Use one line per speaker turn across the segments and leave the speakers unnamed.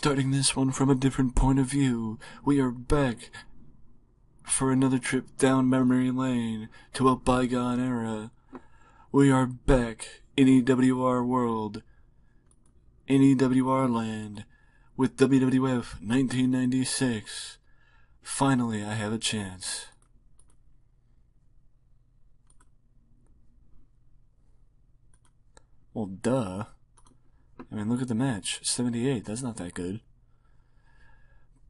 Starting this one from a different point of view, we are back for another trip down memory lane to a bygone era. We are back in EWR world, in EWR land, with WWF 1996. Finally, I have a chance. Well, duh. I mean, look at the match. 78, that's not that good.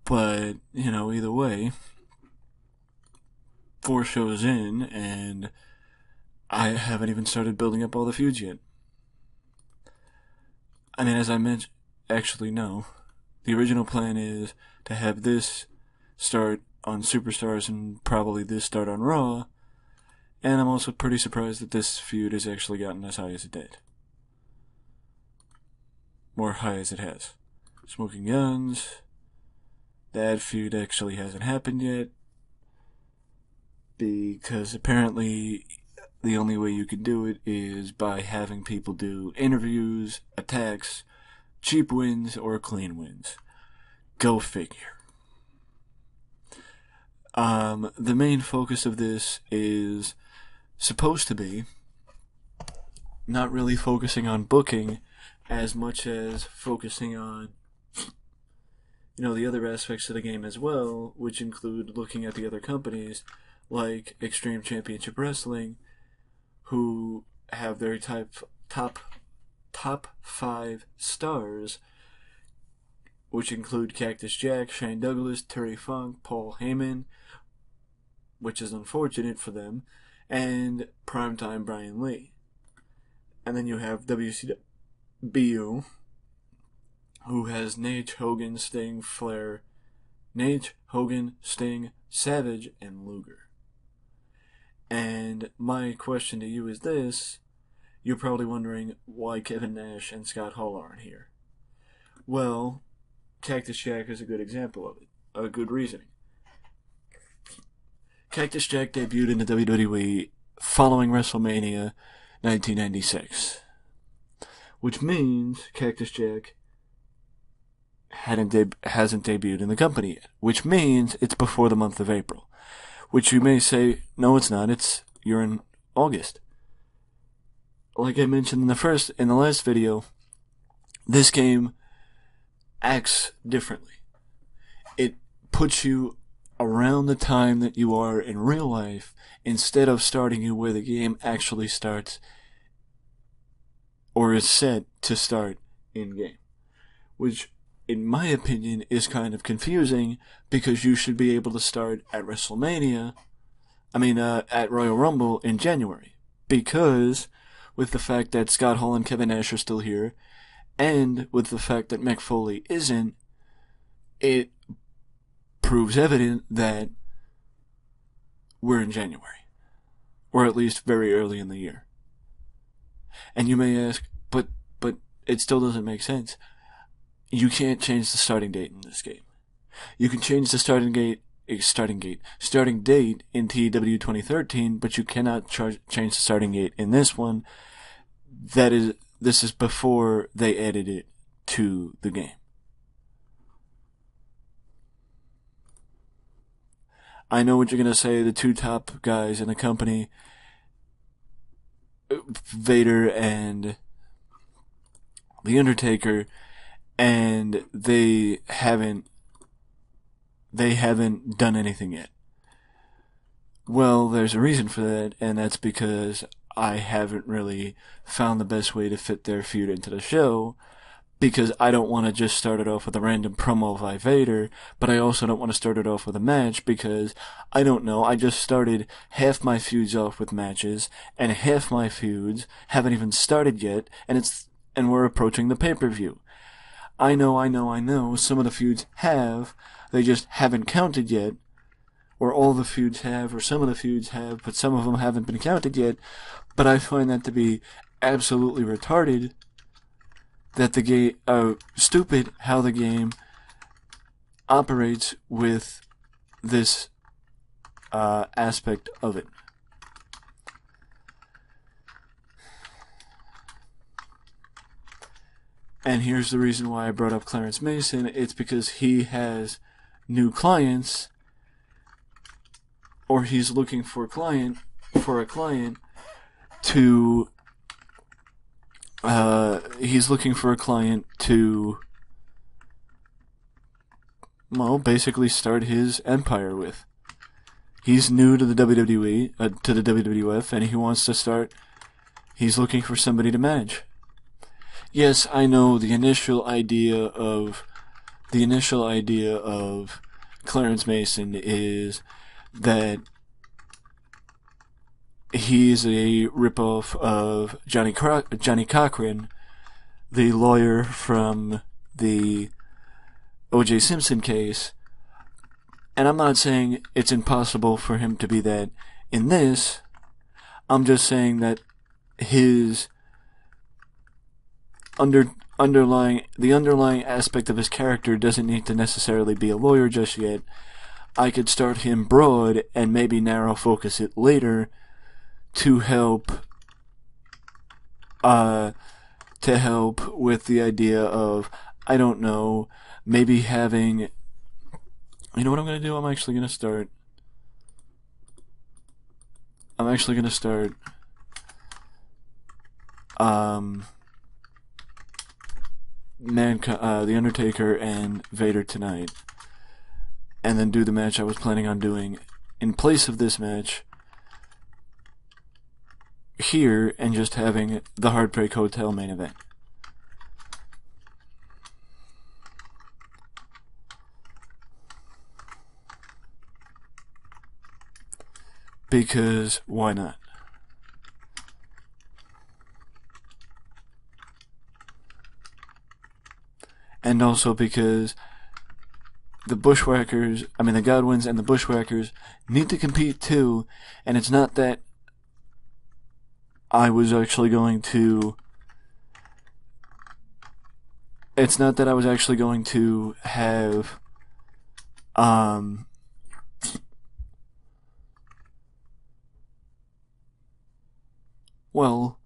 But, either way, 4 shows in, and I haven't even started building up all the feuds yet. I mean, as I mentioned, actually, no. The original plan is to have this start on Superstars and probably this start on Raw, and I'm also pretty surprised that this feud has actually gotten as high as it did. More high as it has. Smoking Guns. That feud actually hasn't happened yet, because apparently the only way you can do it is by having people do interviews, attacks, cheap wins, or clean wins. Go figure. The main focus of this is supposed to be not really focusing on booking as much as focusing on the other aspects of the game as well, which include looking at the other companies like Extreme Championship Wrestling, who have their top 5 stars, which include Cactus Jack, Shane Douglas, Terry Funk, Paul Heyman, which is unfortunate for them, and Primetime Brian Lee. And then you have WCW, who has Nate, Hogan, Sting, Flair, Nate, Hogan, Sting, Savage, and Luger. And my question to you is this: you're probably wondering why Kevin Nash and Scott Hall aren't here. Well, Cactus Jack is a good example of it. A good reasoning. Cactus Jack debuted in the WWE following WrestleMania 1996. Which means Cactus Jack hasn't debuted in the company yet. Which means it's before the month of April. Which you may say, no it's not, you're in August. Like I mentioned in the last video, this game acts differently. It puts you around the time that you are in real life, instead of starting you where the game actually starts, or is set to start in-game. Which, in my opinion, is kind of confusing, because you should be able to start at at Royal Rumble in January. Because, with the fact that Scott Hall and Kevin Nash are still here, and with the fact that Mick Foley isn't, it proves evident that we're in January. Or at least very early in the year. And you may ask, but it still doesn't make sense. You can't change the starting date in this game. You can change the starting date in TEW 2013, but you cannot change the starting date in this one. This is before they added it to the game. I know what you're going to say, the 2 top guys in the company, Vader and The Undertaker, and they haven't done anything yet. Well, there's a reason for that, and that's because I haven't really found the best way to fit their feud into the show, because I don't want to just start it off with a random promo by Vader, but I also don't want to start it off with a match, because, I don't know, I just started half my feuds off with matches, and half my feuds haven't even started yet, and we're approaching the pay-per-view. I know, some of the feuds have, they just haven't counted yet, or all the feuds have, or some of the feuds have, but some of them haven't been counted yet, but I find that to be absolutely retarded, that the game, stupid how the game operates with this aspect of it. and here's the reason why I brought up Clarence Mason. It's because he has new clients, or he's looking for a client to basically start his empire with. He's new to the WWE, to the WWF, and he wants to start. He's looking for somebody to manage. Yes, I know the initial idea of Clarence Mason is that he's a ripoff of Johnny Cochran, the lawyer from the O.J. Simpson case. And I'm not saying it's impossible for him to be that in this. I'm just saying that his underlying aspect of his character doesn't need to necessarily be a lawyer just yet. I could start him broad and maybe narrow focus it later to help with the idea of, I don't know, maybe having. You know what I'm going to do? I'm actually going to start The Undertaker and Vader tonight, and then do the match I was planning on doing in place of this match here, and just having the Heartbreak Hotel main event. Because why not? And also because the Godwins and the Bushwhackers need to compete too, and it's not that I was actually going to have well,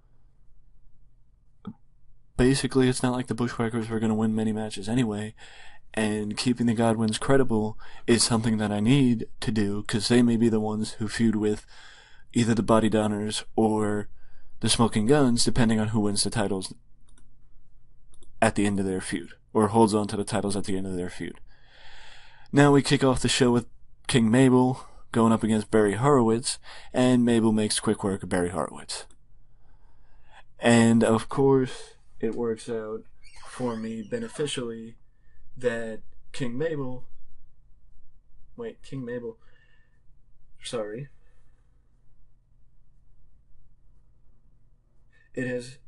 basically it's not like the Bushwhackers were going to win many matches anyway, and keeping the Godwins credible is something that I need to do, because they may be the ones who feud with either the Body Donners or the Smoking Guns, depending on who wins the titles at the end of their feud, or holds on to the titles at the end of their feud. Now we kick off the show with King Mabel going up against Barry Horowitz, and Mabel makes quick work of Barry Horowitz. And of course, it works out for me beneficially that King Mabel, it is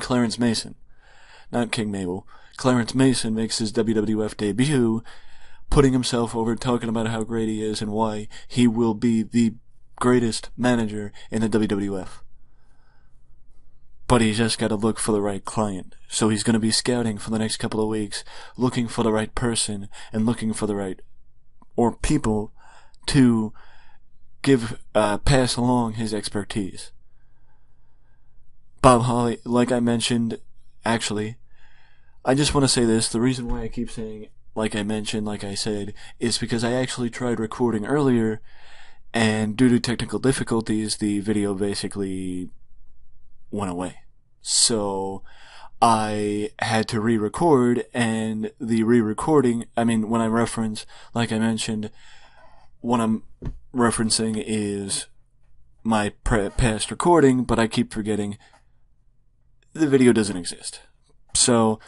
Clarence Mason, not King Mabel. Clarence Mason makes his WWF debut, putting himself over, talking about how great he is and why he will be the greatest manager in the WWF. But he's just got to look for the right client. So he's going to be scouting for the next couple of weeks, looking for the right person and looking for the right or people to pass along his expertise. Bob Holly, like I mentioned, actually, I just want to say this. The reason why I keep saying, like I said, is because I actually tried recording earlier, and due to technical difficulties, the video basically went away. So I had to re-record, and the re-recording, when I reference, like I mentioned, what I'm referencing is my past recording, but I keep forgetting the video doesn't exist. So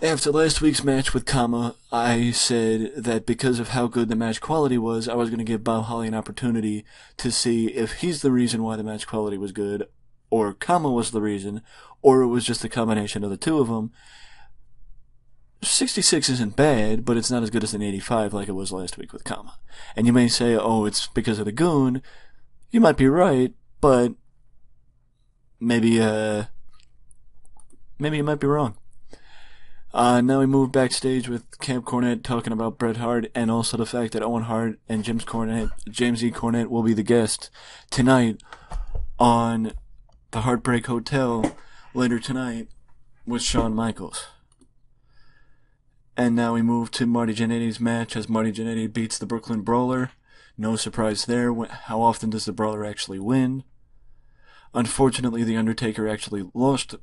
after last week's match with Kama, I said that because of how good the match quality was, I was going to give Bob Holly an opportunity to see if he's the reason why the match quality was good, or Kama was the reason, or it was just a combination of the two of them. 66 isn't bad, but it's not as good as an 85 like it was last week with Kama. And you may say, oh, it's because of the Goon. You might be right, but maybe you might be wrong. Now we move backstage with Camp Cornette talking about Bret Hart and also the fact that Owen Hart and James E. Cornette will be the guest tonight on the Heartbreak Hotel later tonight with Shawn Michaels. And now we move to Marty Jannetty's match as Marty Jannetty beats the Brooklyn Brawler. No surprise there. How often does the Brawler actually win? Unfortunately, The Undertaker actually lost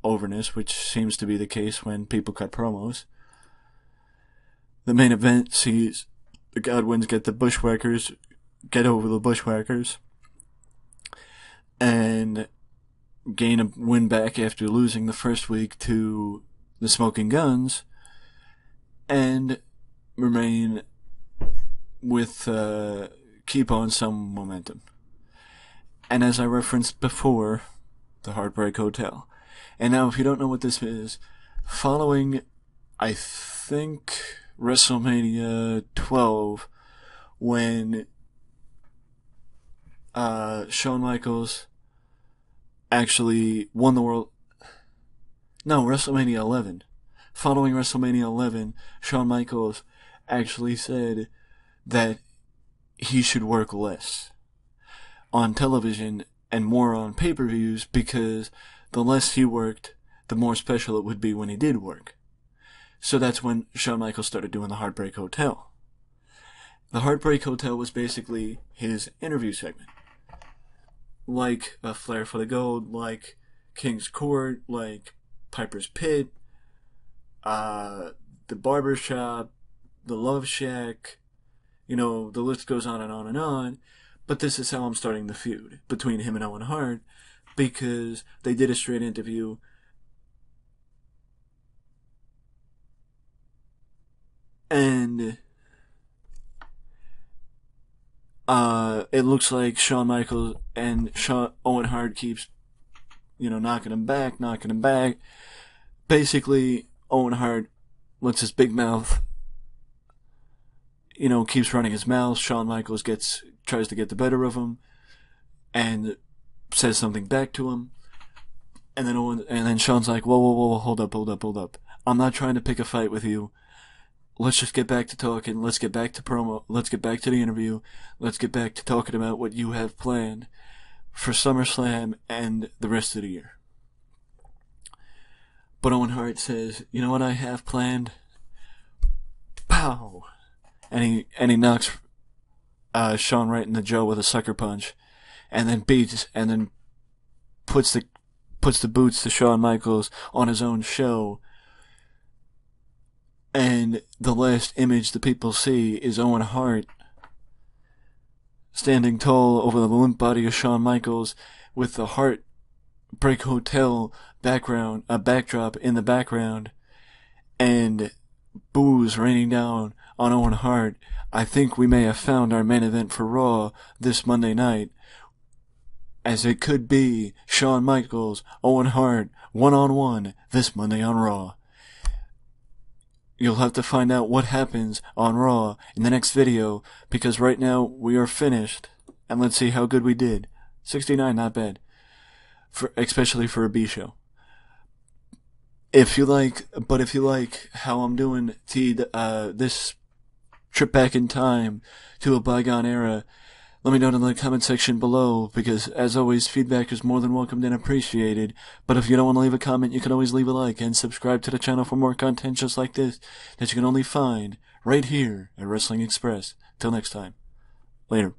overness, which seems to be the case when people cut promos. The main event sees the Godwins get over the Bushwhackers, and gain a win back after losing the first week to the Smoking Guns, and remain with, keep on some momentum. And as I referenced before, the Heartbreak Hotel. And now if you don't know what this is, following, I think, WrestleMania 12, when Shawn Michaels actually won the world... No, WrestleMania 11. Following WrestleMania 11, Shawn Michaels actually said that he should work less on television and more on pay-per-views, because the less he worked, the more special it would be when he did work. So that's when Shawn Michaels started doing the Heartbreak Hotel. The Heartbreak Hotel was basically his interview segment. Like A Flair for the Gold, like King's Court, like Piper's Pit, the Barber Shop, the Love Shack, the list goes on and on and on. But this is how I'm starting the feud between him and Owen Hart, because they did a straight interview. And it looks like Shawn Michaels and Owen Hart keeps, knocking him back. Basically, Owen Hart lets his big mouth, keeps running his mouth. Shawn Michaels tries to get the better of him and says something back to him. And then Shawn's like, whoa, hold up. I'm not trying to pick a fight with you. Let's just get back to talking. Let's get back to promo. Let's get back to the interview. Let's get back to talking about what you have planned for SummerSlam and the rest of the year. But Owen Hart says, you know what I have planned? Pow! And he knocks Shawn right in the jaw with a sucker punch, and then puts the boots to Shawn Michaels on his own show. And the last image the people see is Owen Hart standing tall over the limp body of Shawn Michaels with the Heartbreak Hotel backdrop in the background, and boos raining down on Owen Hart. I think we may have found our main event for Raw this Monday night, as it could be Shawn Michaels, Owen Hart, one-on-one this Monday on Raw. You'll have to find out what happens on Raw in the next video, because right now we are finished, and let's see how good we did. 69, not bad, especially for a B show. If you like how I'm doing this trip back in time to a bygone era, let me know in the comment section below, because as always, feedback is more than welcomed and appreciated. But if you don't want to leave a comment, you can always leave a like and subscribe to the channel for more content just like this that you can only find right here at Wrestling Express. Till next time. Later.